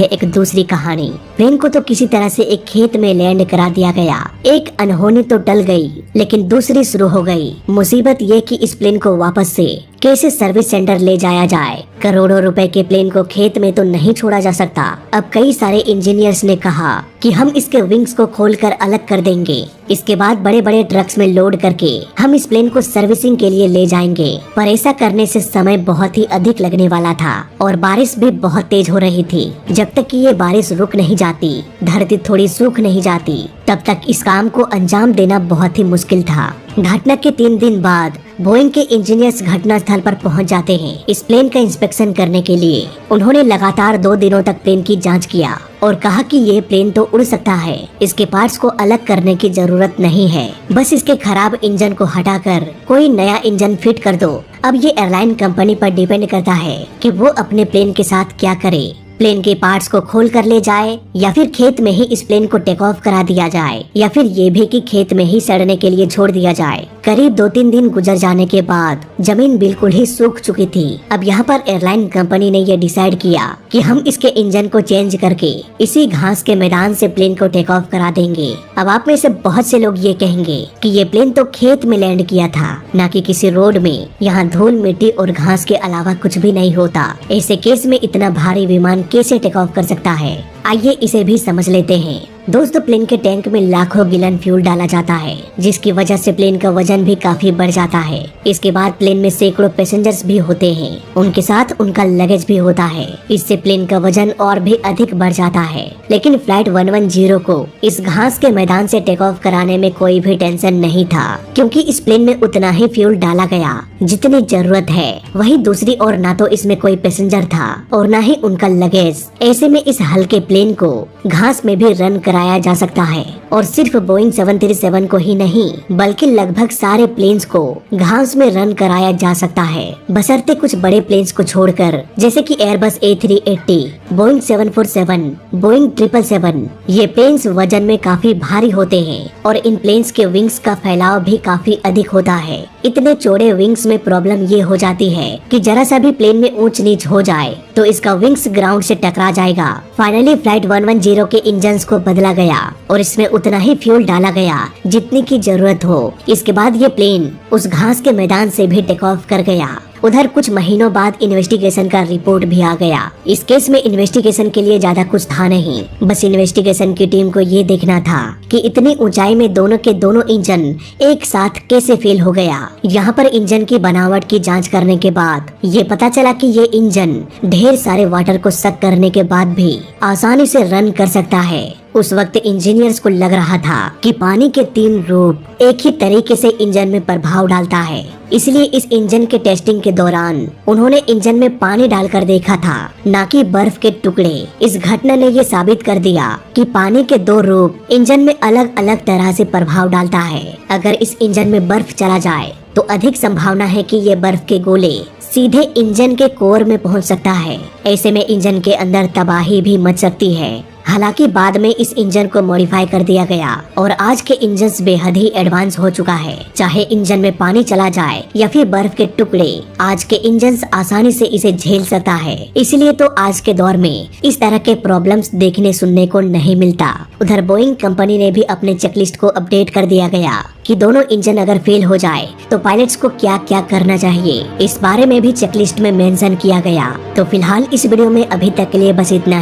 है एक दूसरी कहानी। प्लेन को तो किसी तरह से एक खेत में लैंड करा दिया गया। एक अनहोनी तो टल गई, लेकिन दूसरी शुरू हो गई। मुसीबत ये कि इस प्लेन को वापस से कैसे सर्विस सेंटर ले जाया जाए। करोड़ों रुपए के प्लेन को खेत में तो नहीं छोड़ा जा सकता। अब कई सारे इंजीनियर्स ने कहा कि हम इसके विंग्स को खोलकर अलग कर देंगे। इसके बाद बड़े बड़े ट्रक्स में लोड करके हम इस प्लेन को सर्विसिंग के लिए ले जाएंगे। पर ऐसा करने से समय बहुत ही अधिक लगने वाला था और बारिश भी बहुत तेज हो रही थी। जब तक कि ये बारिश रुक नहीं जाती, धरती थोड़ी सूख नहीं जाती, तब तक इस काम को अंजाम देना बहुत ही मुश्किल था। घटना के 3 दिन बाद बोइंग के इंजीनियर्स घटना स्थल पर पहुंच जाते हैं इस प्लेन का इंस्पेक्शन करने के लिए। उन्होंने लगातार 2 दिनों तक प्लेन की जांच किया और कहा कि ये प्लेन तो उड़ सकता है, इसके पार्ट्स को अलग करने की जरूरत नहीं है, बस इसके खराब इंजन को हटाकर कोई नया इंजन फिट कर दो। अब ये एयरलाइन कंपनी पर डिपेंड करता है कि वो अपने प्लेन के साथ क्या करे। प्लेन के पार्ट्स को खोल कर ले जाए या फिर खेत में ही इस प्लेन को टेक ऑफ करा दिया जाए, या फिर ये भी कि खेत में ही सड़ने के लिए छोड़ दिया जाए। करीब 2-3 दिन गुजर जाने के बाद जमीन बिल्कुल ही सूख चुकी थी। अब यहाँ पर एयरलाइन कंपनी ने ये डिसाइड किया कि हम इसके इंजन को चेंज करके इसी घास के मैदान से प्लेन को टेक ऑफ करा देंगे। अब आप में से बहुत से लोग ये कहेंगे कि ये प्लेन तो खेत में लैंड किया था, न कि किसी रोड में। यहाँ धूल, मिट्टी और घास के अलावा कुछ भी नहीं होता। ऐसे केस में इतना भारी विमान कैसे टेक ऑफ कर सकता है? आइए इसे भी समझ लेते हैं। दोस्तों, प्लेन के टैंक में लाखों गैलन फ्यूल डाला जाता है, जिसकी वजह से प्लेन का वजन भी काफी बढ़ जाता है। इसके बाद प्लेन में सैकड़ों पैसेंजर्स भी होते हैं, उनके साथ उनका लगेज भी होता है। इससे प्लेन का वजन और भी अधिक बढ़ जाता है। लेकिन फ्लाइट 110 को इस घास के मैदान से टेक ऑफ कराने में कोई भी टेंशन नहीं था, क्योंकि इस प्लेन में उतना ही फ्यूल डाला गया जितनी जरूरत है। वही दूसरी ओर ना तो इसमें कोई पैसेंजर था और न ही उनका लगेज। ऐसे में इस हल्के प्लेन को घास में भी रन कराया जा सकता है, और सिर्फ बोइंग 737 को ही नहीं बल्कि लगभग सारे प्लेन्स को घास में रन कराया जा सकता है, बशर्ते कुछ बड़े प्लेन्स को छोड़कर, जैसे कि एयरबस A380, बोइंग 747, बोइंग 777। ये प्लेन्स वजन में काफी भारी होते हैं और इन प्लेन्स के विंग्स का फैलाव भी काफी अधिक होता है। इतने चौड़े विंग्स में प्रॉब्लम ये हो जाती है कि जरा सा भी प्लेन में ऊंच नीच हो जाए तो इसका विंग्स ग्राउंड से टकरा जाएगा। फाइनली फ्लाइट 110 के इंजन्स को बदला गया और इसमें उतना ही फ्यूल डाला गया जितनी की जरूरत हो। इसके बाद ये प्लेन उस घास के मैदान से भी टेक ऑफ कर गया। उधर कुछ महीनों बाद इन्वेस्टिगेशन का रिपोर्ट भी आ गया। इस केस में इन्वेस्टिगेशन के लिए ज्यादा कुछ था नहीं, बस इन्वेस्टिगेशन की टीम को ये देखना था कि इतनी ऊंचाई में दोनों के दोनों इंजन एक साथ कैसे फेल हो गया। यहाँ पर इंजन की बनावट की जांच करने के बाद ये पता चला कि ये इंजन ढेर सारे वाटर को सक करने के बाद भी आसानी से रन कर सकता है। उस वक्त इंजीनियर्स को लग रहा था कि पानी के 3 रूप एक ही तरीके से इंजन में प्रभाव डालता है, इसलिए इस इंजन के टेस्टिंग के दौरान उन्होंने इंजन में पानी डालकर देखा था, न कि बर्फ के टुकड़े। इस घटना ने ये साबित कर दिया कि पानी के 2 रूप इंजन में अलग अलग तरह से प्रभाव डालता है। अगर इस इंजन में बर्फ चला जाए तो अधिक संभावना है कि ये बर्फ के गोले सीधे इंजन के कोर में पहुंच सकता है। ऐसे में इंजन के अंदर तबाही भी मच सकती है। हालांकि बाद में इस इंजन को मॉडिफाई कर दिया गया और आज के इंजन्स बेहद ही एडवांस हो चुका है। चाहे इंजन में पानी चला जाए या फिर बर्फ के टुकड़े, आज के इंजन्स आसानी से इसे झेल सकता है। इसलिए तो आज के दौर में इस तरह के प्रॉब्लम्स देखने सुनने को नहीं मिलता। उधर बोइंग कंपनी ने भी अपने चेकलिस्ट को अपडेट कर दिया गया कि दोनों इंजन अगर फेल हो जाए तो पायलट्स को क्या क्या करना चाहिए, इस बारे में भी चेकलिस्ट में मेंशन किया गया। तो फिलहाल इस वीडियो में अभी तक के लिए बस इतना।